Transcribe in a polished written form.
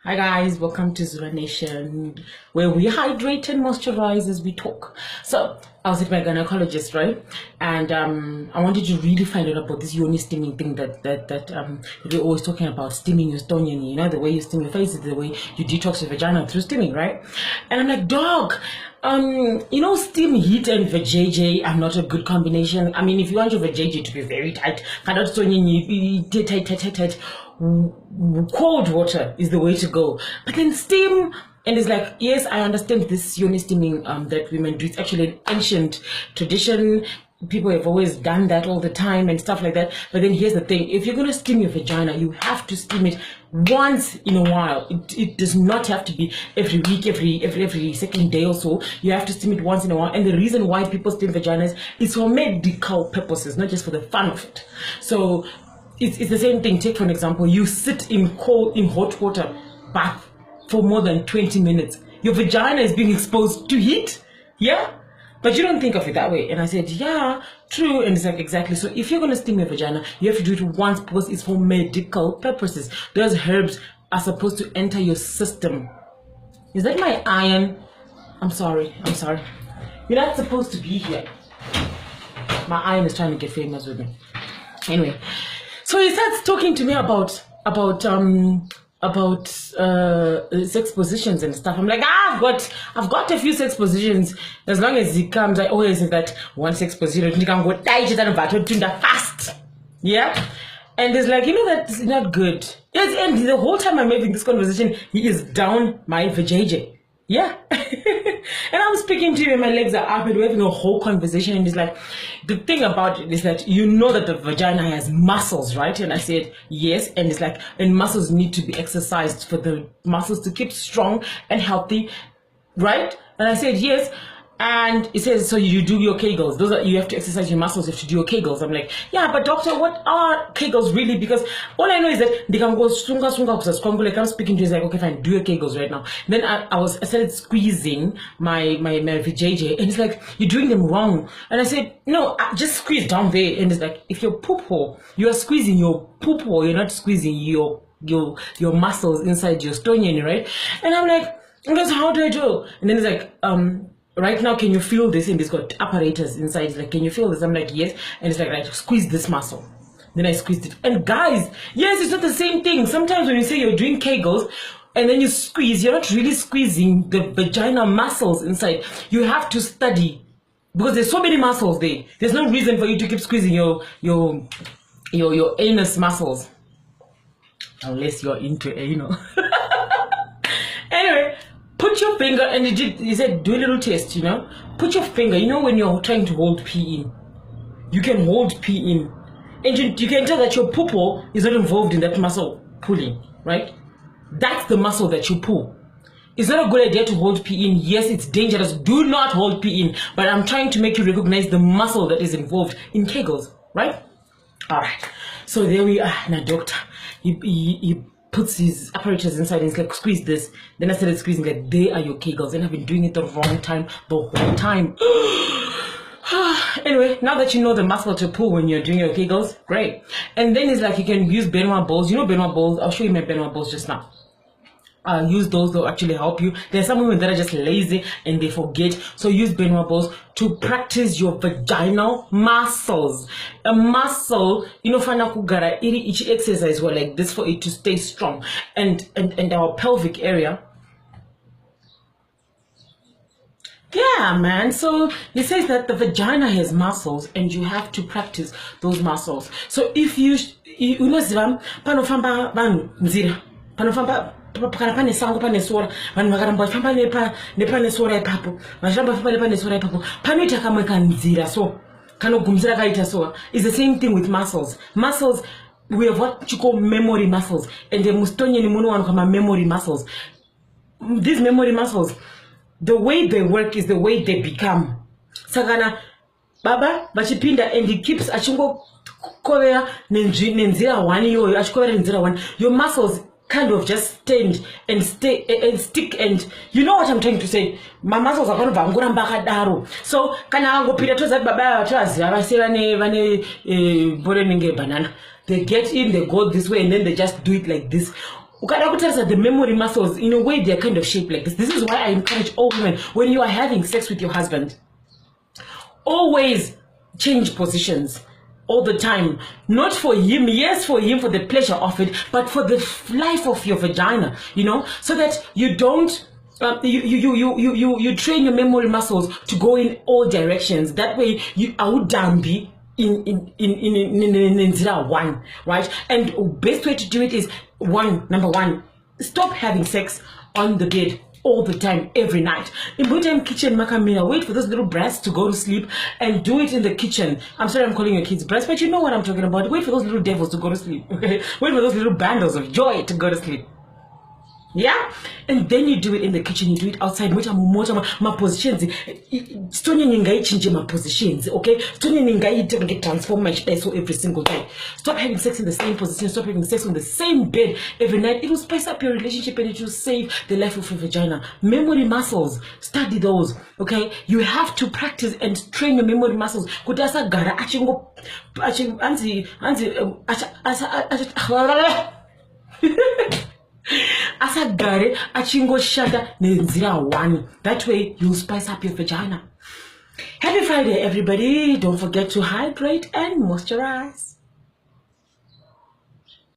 Hi guys, welcome to Zuva Nation, where we hydrate and moisturize as we talk. So I was at my gynecologist, right? And I wanted to really find out about this Yoni steaming thing that we're always talking about, steaming your stonian. You know, the way you steam your face is the way you detox your vagina through steaming, right? And I'm like, dog, steam heat and vajayjay are not a good combination. I mean, if you want your vajayjay to be very tight, tight, cold water is the way to go. But then steam, and it's like, yes, I understand this Yoni steaming that women do. It's actually an ancient tradition. People have always done that all the time and stuff like that. But then here's the thing: if you're gonna steam your vagina, you have to steam it once in a while. It does not have to be every week, every second day or so. You have to steam it once in a while. And the reason why people steam vaginas is for medical purposes, not just for the fun of it. So it's the same thing. Take for an example, you sit in hot water bath for more than 20 minutes. Your vagina is being exposed to heat, yeah? But you don't think of it that way. And I said, yeah, true. And it's like, exactly. So if you're going to steam your vagina, you have to do it once because it's for medical purposes. Those herbs are supposed to enter your system. Is that my iron? I'm sorry. You're not supposed to be here. My iron is trying to get famous with me. Anyway. So he starts talking to me about sex positions and stuff. I'm like, I've got a few sex positions. As long as he comes, I always say that one sex position you can go fast. Yeah? And it's like, that's not good. Yes, and the whole time I'm having this conversation, he is down my vajayjay. Yeah. And I'm speaking to him and my legs are up and we're having a whole conversation, and he's like, the thing about it is that you know that the vagina has muscles, right? And I said, yes. And it's like, and muscles need to be exercised for the muscles to keep strong and healthy, right? And I said, yes. And he says, so you do your Kegels. You have to exercise your muscles, you have to do your Kegels. I'm like, yeah, but doctor, what are Kegels really? Because all I know is that they can go swunga, like I'm speaking to you, he's like, okay, fine, do your Kegels right now. And then I started squeezing my vajayjay, and he's like, you're doing them wrong. And I said, no, just squeeze down there. And it's like, if your poop hole, you are squeezing your poop hole, you're not squeezing your muscles inside your stonian, right? And I'm like, he goes, how do I do? And then he's like, right now, can you feel this? And it's got apparatus inside. It's like, can you feel this? I'm like, yes. And it's like, right, squeeze this muscle. Then I squeezed it. And guys, yes, it's not the same thing. Sometimes when you say you're doing Kegels and then you squeeze, you're not really squeezing the vagina muscles inside. You have to study because there's so many muscles there. There's no reason for you to keep squeezing your anus muscles. Unless you're into anal. Anyway. Put your finger, and he said, do a little test, Put your finger, when you're trying to hold pee in. You can hold pee in. And you can tell that your poo is not involved in that muscle pulling, right? That's the muscle that you pull. It's not a good idea to hold pee in. Yes, it's dangerous. Do not hold pee in. But I'm trying to make you recognize the muscle that is involved in Kegels, right? All right. So there we are. Now, doctor, he puts his apparatus inside and he's like, squeeze this. Then I started squeezing, like, they are your Kegels. And I've been doing it the wrong time, the whole time. Anyway, now that you know the muscle to pull when you're doing your Kegels, great. And then it's like, you can use Benoit balls. Benoit balls? I'll show you my Benoit balls just now. Use those, they'll actually help you. There are some women that are just lazy and they forget. So use Benoit balls to practice your vaginal muscles. A muscle, fana kugara each exercise were like this for it to stay strong. And our pelvic area. Yeah, man. So he says that the vagina has muscles and you have to practice those muscles. So if you panofamba nzira, panofamba kana pane sango pane sora vanhu vakaramba vachifamba nepane sora ipapo vachiramba vachifamba nepane sora ipapo panoita kamwe kanzira so kanogumzira kaita so. It's the same thing with muscles. We have what you call memory muscles, and the mustonian munowanikwa memory muscles. These memory muscles, the way they work is the way they become. Sakana baba vachipinda and he keeps achingokovera nenzira one iyoyo achikovera nenzira one. Your muscles kind of just stand and stay and stick, and you know what I'm trying to say. My muscles are going to vanguramba kadaro. So kana angopira toza baba vachaziva vase vane bore nenge banana. They get in, they go this way, and then they just do it like this. the memory muscles, in a way, they're kind of shaped like this. This is why I encourage all women, when you are having sex with your husband, always change positions all the time. Not for him, yes, for him, for the pleasure of it, but for the life of your vagina, so that you don't, you train your memory muscles to go in all directions. That way, you be in zero one, right? And best way to do it is number one, stop having sex on the bed all the time, every night. In time kitchen makamina, wait for those little breasts to go to sleep and do it in the kitchen. I'm sorry I'm calling your kids breasts, but you know what I'm talking about. Wait for those little devils to go to sleep, okay? Wait for those little bundles of joy to go to sleep. Yeah, and then you do it in the kitchen, you do it outside. My positions, my positions, okay? Transform my so every single day. Stop having sex in the same position, stop having sex on the same bed every night. It will spice up your relationship and it will save the life of your vagina. Memory muscles, study those, okay? You have to practice and train your memory muscles. Asagare achingo shada nenzira one. That way you'll spice up your vagina. Happy Friday, everybody. Don't forget to hydrate and moisturize.